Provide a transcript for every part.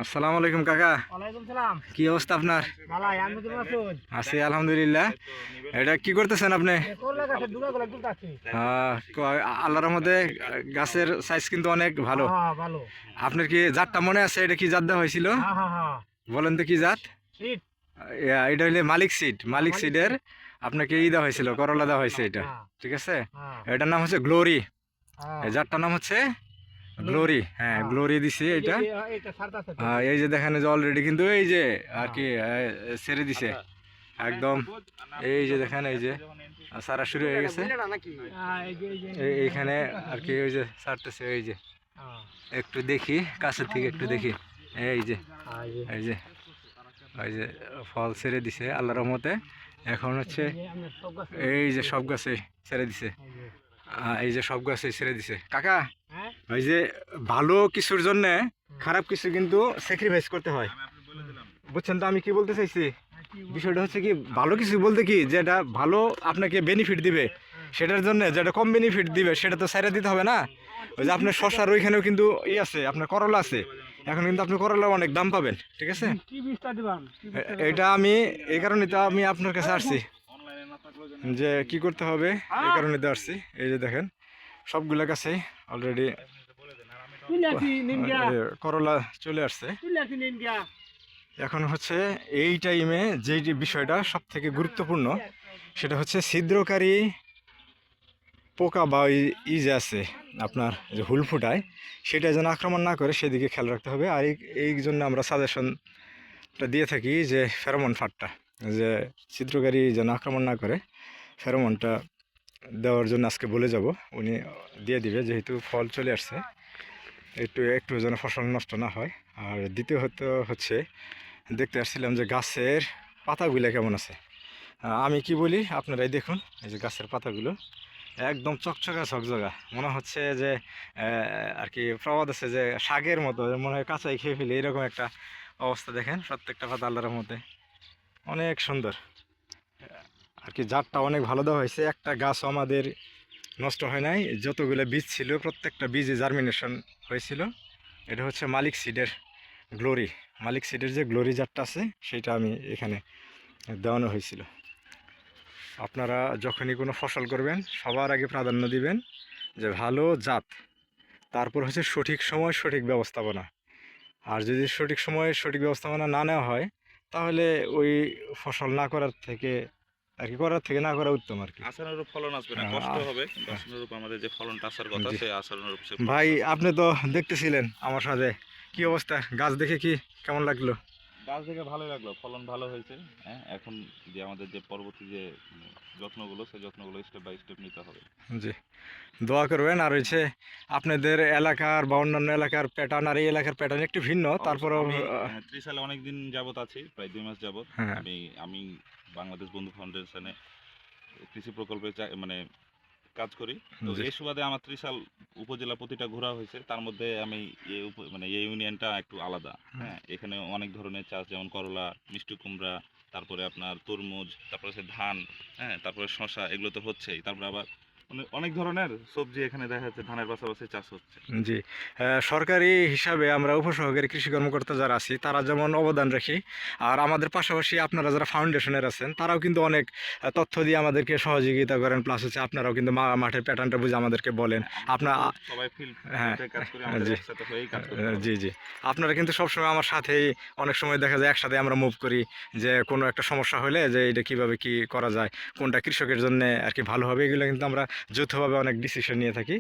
আসসালামু আলাইকুম কাকা। ওয়ালাইকুম সালাম। কি অবস্থা আপনার? ভালাই, আমি কেমন আছেন? আছি আলহামদুলিল্লাহ। এটা কি করতেছেন আপনি? করলা গাছে দুগাগুলো তুলতাছি। আল্লাহর রহমতে গাছের সাইজ কিন্তু অনেক ভালো। হ্যাঁ, ভালো। আপনার কি জাতটা মনে আছে? এটা কি জাত দেওয়া হয়েছিল? হ্যাঁ, হ্যাঁ, হ্যাঁ। বলেন তো কি জাত? শীত। এটা হইলে মালিক সিড। মালিক মালিক সিডের আপনাকে দেওয়া হয়েছিল, করলা দেওয়া হয়েছে এটা। হ্যাঁ, ঠিক আছে। হ্যাঁ, এটার নাম হচ্ছে গ্লোরি। হ্যাঁ। এই জাতটার নাম হচ্ছে গ্লোরি। হ্যাঁ, হ্যাঁ। গ্লোরি দিছে এই যে এটা। এইটা ছাড়তাছে তো। এই যে দেখেন যে অলরেডি কিন্তু এই যে আর কি ছেড়ে দিছে একদম। এই যে দেখেন এই যে সারা শুরু হয়ে গেছে এইখানে আর কি। ওই যে ছাড়তেছে ওই যে, হ্যাঁ। একটু দেখি কাছের থেকে একটু দেখি। এই যে এই যে ওই যে ফল ছেড়ে দিছে আল্লাহর রহমতে। এখন হচ্ছে এই যে সব গাছে ছেড়ে দিছে। এই যে সব গাছে ছেড়ে দিছে কাকা। হ্যাঁ? ওই যে ভালো কিছুর জন্য খারাপ কিছু কিন্তু স্যাক্রিফাইস করতে হয়, বুঝছেন তো আমি কি বলতে চাইছি? বিষয়টা হচ্ছে কি, ভালো কিছু বলতে কি, যেটা ভালো আপনাকে বেনিফিট দিবে সেটার জন্য যেটা কম বেনিফিট দিবে সেটা তো সাইডে দিতে হবে না। ওই যে আপনার শসার ওইখানেও কিন্তু আছে, আপনার করলা আছে। এখন কিন্তু আপনি করলা অনেক দাম পাবেন। ঠিক আছে। কি বীজটা দিবান? এটা আমি এই কারণে তো আমি আপনার কাছে আসছি যে কি করতে হবে, এই কারণে তো আসছি। এই যে দেখেন সবগুলা কাছেই অলরেডি করলা চলে আসছে। এখন হচ্ছে এই টাইমে যে বিষয়টা সব থেকে গুরুত্বপূর্ণ সেটা হচ্ছে ছিদ্রকারী পোকা বা যে আছে আপনার যে হুল ফুটায়, সেটা যেন আক্রমণ না করে সেদিকে খেয়াল রাখতে হবে। আর এই জন্য আমরা সাজেশনটা দিয়ে থাকি যে ফেরোমন ফাঁদটা, যে ছিদ্রকারী যেন আক্রমণ না করে ফেরোমনটা দেওয়ার জন্য আজকে বলে যাব। উনি দিয়ে দিবে, যেহেতু ফল চলে আসছে। একটু যেন ফসল নষ্ট না হয়। আর দ্বিতীয়ত হচ্ছে দেখতে আসছিলাম যে গাছের পাতাগুলো কেমন আছে। আমি কি বলি আপনারাই দেখুন, এই যে গাছের পাতাগুলো একদম চকচকা ঝকঝকা, মনে হচ্ছে যে আর কি প্রবাদ আছে যে শাকের মতো, মনে হয় কাঁচাই খেয়ে ফেলি, এরকম একটা অবস্থা। দেখেন প্রত্যেকটা পাতা আল্লাহর মধ্যে অনেক সুন্দর আর কি। জাতটা অনেক ভালো দেওয়া হয়েছে, একটা গাছও আমাদের নষ্ট হয় নাই। যতগুলো বীজ ছিল প্রত্যেকটা বীজে জার্মিনেশন হয়েছিল। এটা হচ্ছে মালিক সিডের গ্লোরি। মালিক সিডের যে গ্লোরি জাতটা আছে সেটা আমি এখানে দেওয়ানো হয়েছিল। আপনারা যখনই কোনো ফসল করবেন সবার আগে প্রাধান্য দিবেন যে ভালো জাত, তারপর হচ্ছে সঠিক সময় সঠিক ব্যবস্থাপনা। আর যদি সঠিক সময়ে সঠিক ব্যবস্থাপনা না নেওয়া হয় তাহলে ওই ফসল না করার থেকে আর কি, করার থেকে না করা উত্তম আর কি। আশানুরূপ ফলন আসবে না, কষ্ট হবে, কিন্তু আশানুরূপ আমাদের যে ফলনটা আসার কথা সেই আশানুরূপ ভাই আপনি তো দেখতেছিলেন আমার সাথে, কি অবস্থা গাছ দেখে কি কেমন লাগলো? গাছ দেখে ভালোই লাগলো, ফলন ভালো হয়েছে। হ্যাঁ, এখন যে আমাদের যে পরবর্তী যে যত্নগুলো, সেই যত্নগুলো স্টেপ বাই স্টেপ নিতে হবে। জি, দোয়া করবেন। আর হচ্ছে আপনাদের এলাকার বা অন্যান্য এলাকার প্যাটার্ন আর এই এলাকার প্যাটার্ন একটু ভিন্ন, তারপরেও আমি ত্রিশালে অনেকদিন যাবত আছি, প্রায় 2 মাস যাবত। হ্যাঁ। আমি বাংলাদেশ বন্ধু ফাউন্ডেশনে কৃষি প্রকল্পে মানে কাজ করি। তো এই সুবাদে আমার ত্রিশাল উপজেলা প্রতিটা ঘোরা হয়েছে। তার মধ্যে আমি মানে এই ইউনিয়নটা একটু আলাদা। হ্যাঁ, এখানে অনেক ধরনের চাষ, যেমন করলা, মিষ্টি কুমড়া, তারপরে আপনার তরমুজ, তারপরে হচ্ছে ধান, হ্যাঁ, তারপরে শশা, এগুলো তো হচ্ছেই। তারপরে আবার অনেক ধরনের সবজি এখানে দেখা যাচ্ছে ধানের পাশাপাশি চাষ হচ্ছে। জি, সরকারি হিসাবে আমরা উপসহকারী কৃষি কর্মকর্তা যারা আছি তারা যেমন অবদান রাখি, আর আমাদের পাশাপাশি আপনারা যারা ফাউন্ডেশনের আছেন তারাও কিন্তু অনেক তথ্য দিয়ে আমাদেরকে সহযোগিতা করেন। প্লাস হচ্ছে আপনারাও কিন্তু মাঠের প্যাটার্নটা বুঝে আমাদেরকে বলেন। আপনার সবাই ফিল্ড হ্যাঁ, কাজ করে, আমাদের জি একসাথে হয়েই কাজ করতে হবে। জি জি, আপনারা কিন্তু সবসময় আমার সাথেই, অনেক সময় দেখা যায় একসাথে আমরা মুভ করি যে কোনো একটা সমস্যা হলে যে এটা কীভাবে কী করা যায়, কোনটা কৃষকের জন্য আর কি ভালো হবে, এগুলো কিন্তু আমরা যৌথভাবে অনেক ডিসিশন নিয়ে থাকি।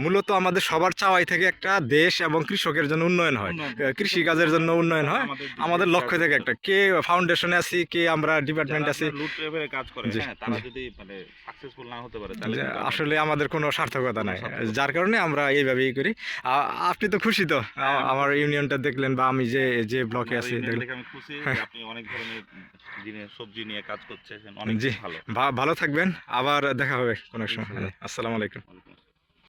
মূলত আমাদের সবার চাওয়াই থেকে একটা দেশ এবং কৃষকের জন্য উন্নয়ন হয়, কৃষিকাজের জন্য উন্নয়ন হয়। আমাদের লক্ষ্য থেকে একটা, কে ফাউন্ডেশনে আছি, কে আমরা ডিপার্টমেন্ট আছি, লুট লেভেলে কাজ করে, হ্যাঁ, তারা যদি মানে সাকসেসফুল না হতে পারে তাহলে আসলে আমাদের কোনো সার্থকতা নাই। যার কারণে আমরা এইভাবেই করি। আপনি তো খুশি তো আমার ইউনিয়নটা দেখলেন, বা আমি যে যে ব্লকে আছি দেখলেন? আমি খুশি যে আপনি অনেক ধরনের সবজি নিয়ে কাজ করছেন, অনেক ভালো। ভালো থাকবেন, আবার দেখা হবে কোনো সময়। আসসালামু আলাইকুম।